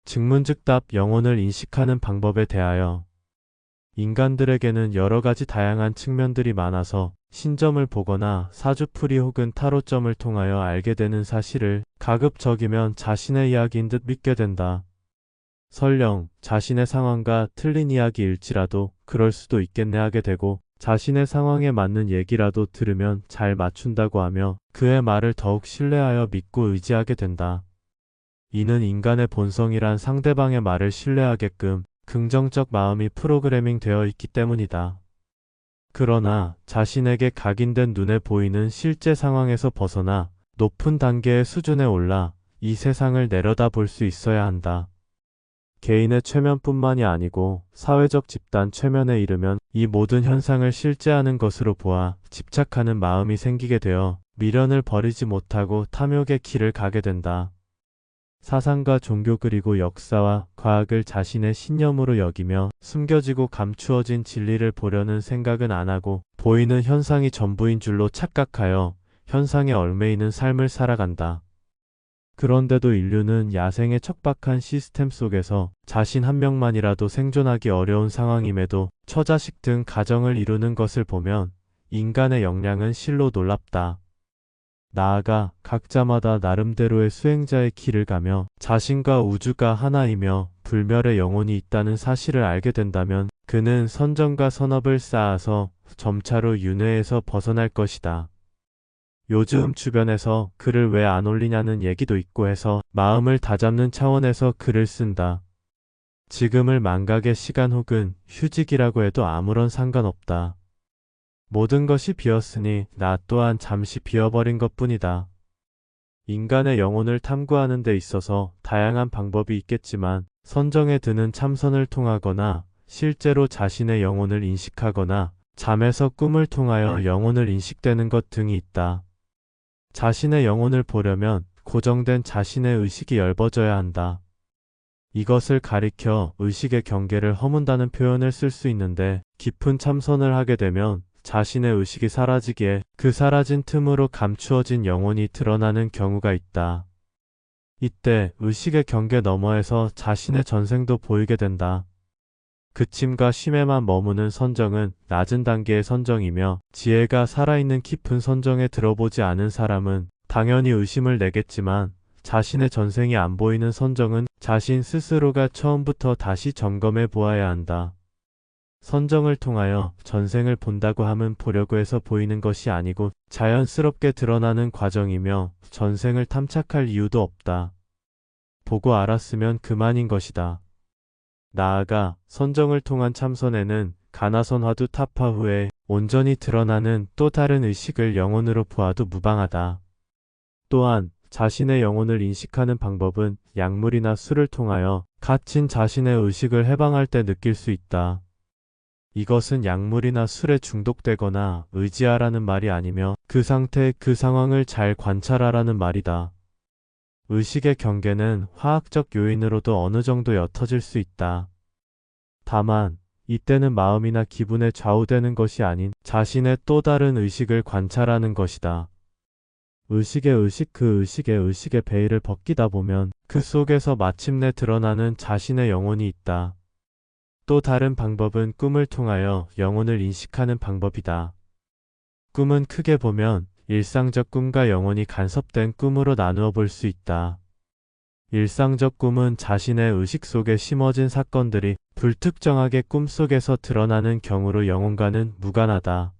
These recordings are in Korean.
증문즉답 영혼을 인식하는 방법에 대하여 인간들에게는 여러 가지 다양한 측면들이 많아서 신점을 보거나 사주풀이 혹은 타로점을 통하여 알게 되는 사실을 가급적이면 자신의 이야기인 듯 믿게 된다. 설령 자신의 상황과 틀린 이야기일지라도 그럴 수도 있겠네 하게 되고 자신의 상황에 맞는 얘기라도 들으면 잘 맞춘다고 하며 그의 말을 더욱 신뢰하여 믿고 의지하게 된다. 이는 인간의 본성이란 상대방의 말을 신뢰하게끔 긍정적 마음이 프로그래밍 되어 있기 때문이다. 그러나 자신에게 각인된 눈에 보이는 실제 상황에서 벗어나 높은 단계의 수준에 올라 이 세상을 내려다볼 수 있어야 한다. 개인의 최면뿐만이 아니고 사회적 집단 최면에 이르면 이 모든 현상을 실제하는 것으로 보아 집착하는 마음이 생기게 되어 미련을 버리지 못하고 탐욕의 길을 가게 된다. 사상과 종교 그리고 역사와 과학을 자신의 신념으로 여기며 숨겨지고 감추어진 진리를 보려는 생각은 안 하고 보이는 현상이 전부인 줄로 착각하여 현상에 얽매이는 삶을 살아간다. 그런데도 인류는 야생의 척박한 시스템 속에서 자신 한 명만이라도 생존하기 어려운 상황임에도 처자식 등 가정을 이루는 것을 보면 인간의 역량은 실로 놀랍다. 나아가 각자마다 나름대로의 수행자의 길을 가며 자신과 우주가 하나이며 불멸의 영혼이 있다는 사실을 알게 된다면 그는 선정과 선업을 쌓아서 점차로 윤회에서 벗어날 것이다. 요즘 주변에서 글을 왜 안 올리냐는 얘기도 있고 해서 마음을 다잡는 차원에서 글을 쓴다. 지금을 망각의 시간 혹은 휴직이라고 해도 아무런 상관없다. 모든 것이 비었으니 나 또한 잠시 비어버린 것뿐이다. 인간의 영혼을 탐구하는 데 있어서 다양한 방법이 있겠지만 선정에 드는 참선을 통하거나 실제로 자신의 영혼을 인식하거나 잠에서 꿈을 통하여 영혼을 인식되는 것 등이 있다. 자신의 영혼을 보려면 고정된 자신의 의식이 엷어져야 한다. 이것을 가리켜 의식의 경계를 허문다는 표현을 쓸 수 있는데 깊은 참선을 하게 되면 자신의 의식이 사라지기에 그 사라진 틈으로 감추어진 영혼이 드러나는 경우가 있다. 이때 의식의 경계 너머에서 자신의 전생도 보이게 된다. 그침과 쉼에만 머무는 선정은 낮은 단계의 선정이며 지혜가 살아있는 깊은 선정에 들어보지 않은 사람은 당연히 의심을 내겠지만 자신의 전생이 안 보이는 선정은 자신 스스로가 처음부터 다시 점검해 보아야 한다. 선정을 통하여 전생을 본다고 함은 보려고 해서 보이는 것이 아니고 자연스럽게 드러나는 과정이며 전생을 탐착할 이유도 없다. 보고 알았으면 그만인 것이다. 나아가 선정을 통한 참선에는 가나선화두 타파 후에 온전히 드러나는 또 다른 의식을 영혼으로 보아도 무방하다. 또한 자신의 영혼을 인식하는 방법은 약물이나 술을 통하여 갇힌 자신의 의식을 해방할 때 느낄 수 있다. 이것은 약물이나 술에 중독되거나 의지하라는 말이 아니며 그 상태, 그 상황을 잘 관찰하라는 말이다. 의식의 경계는 화학적 요인으로도 어느 정도 옅어질 수 있다. 다만 이때는 마음이나 기분에 좌우되는 것이 아닌 자신의 또 다른 의식을 관찰하는 것이다. 의식의 의식 그 의식의 의식의 베일을 벗기다 보면 그 속에서 마침내 드러나는 자신의 영혼이 있다. 또 다른 방법은 꿈을 통하여 영혼을 인식하는 방법이다. 꿈은 크게 보면 일상적 꿈과 영혼이 간섭된 꿈으로 나누어 볼 수 있다. 일상적 꿈은 자신의 의식 속에 심어진 사건들이 불특정하게 꿈속에서 드러나는 경우로 영혼과는 무관하다.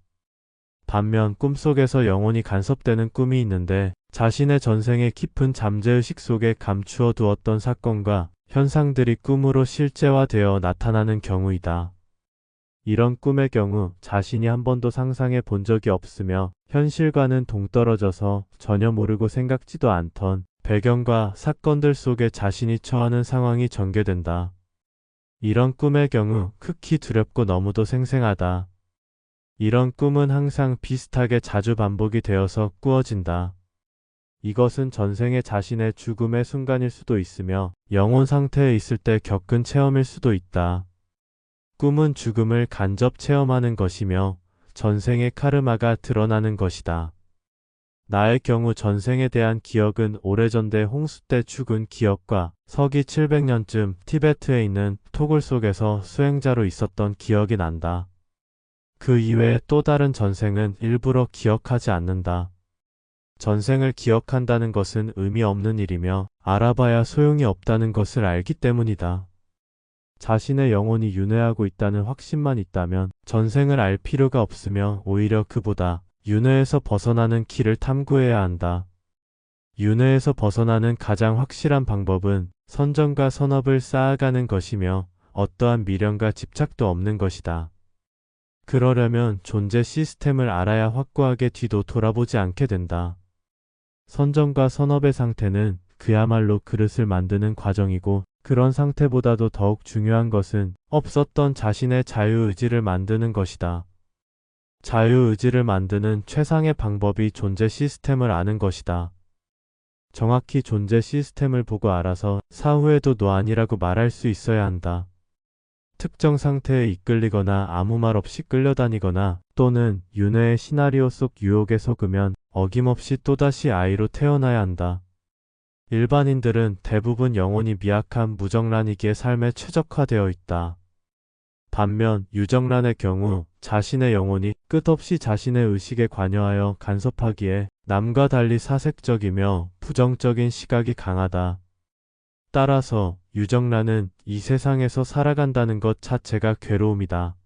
반면 꿈속에서 영혼이 간섭되는 꿈이 있는데 자신의 전생의 깊은 잠재의식 속에 감추어 두었던 사건과 현상들이 꿈으로 실제화되어 나타나는 경우이다. 이런 꿈의 경우 자신이 한 번도 상상해 본 적이 없으며 현실과는 동떨어져서 전혀 모르고 생각지도 않던 배경과 사건들 속에 자신이 처하는 상황이 전개된다. 이런 꿈의 경우 극히 두렵고 너무도 생생하다. 이런 꿈은 항상 비슷하게 자주 반복이 되어서 꾸어진다. 이것은 전생의 자신의 죽음의 순간일 수도 있으며 영혼 상태에 있을 때 겪은 체험일 수도 있다. 꿈은 죽음을 간접 체험하는 것이며 전생의 카르마가 드러나는 것이다. 나의 경우 전생에 대한 기억은 오래전대 홍수 때 죽은 기억과 서기 700년쯤 티베트에 있는 토굴 속에서 수행자로 있었던 기억이 난다. 그 이외에 또 다른 전생은 일부러 기억하지 않는다. 전생을 기억한다는 것은 의미 없는 일이며 알아봐야 소용이 없다는 것을 알기 때문이다. 자신의 영혼이 윤회하고 있다는 확신만 있다면 전생을 알 필요가 없으며 오히려 그보다 윤회에서 벗어나는 길을 탐구해야 한다. 윤회에서 벗어나는 가장 확실한 방법은 선정과 선업을 쌓아가는 것이며 어떠한 미련과 집착도 없는 것이다. 그러려면 존재 시스템을 알아야 확고하게 뒤도 돌아보지 않게 된다. 선정과 선업의 상태는 그야말로 그릇을 만드는 과정이고 그런 상태보다도 더욱 중요한 것은 없었던 자신의 자유의지를 만드는 것이다. 자유의지를 만드는 최상의 방법이 존재 시스템을 아는 것이다. 정확히 존재 시스템을 보고 알아서 사후에도 너 아니라고 말할 수 있어야 한다. 특정 상태에 이끌리거나 아무 말 없이 끌려다니거나 또는 윤회의 시나리오 속 유혹에 속으면 어김없이 또다시 아이로 태어나야 한다. 일반인들은 대부분 영혼이 미약한 무정란이기에 삶에 최적화되어 있다. 반면 유정란의 경우 자신의 영혼이 끝없이 자신의 의식에 관여하여 간섭하기에 남과 달리 사색적이며 부정적인 시각이 강하다. 따라서 유정란은 이 세상에서 살아간다는 것 자체가 괴로움이다.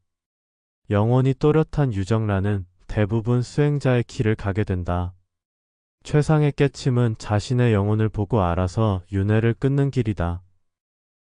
영혼이 또렷한 유정란은 대부분 수행자의 길을 가게 된다. 최상의 깨침은 자신의 영혼을 보고 알아서 윤회를 끊는 길이다.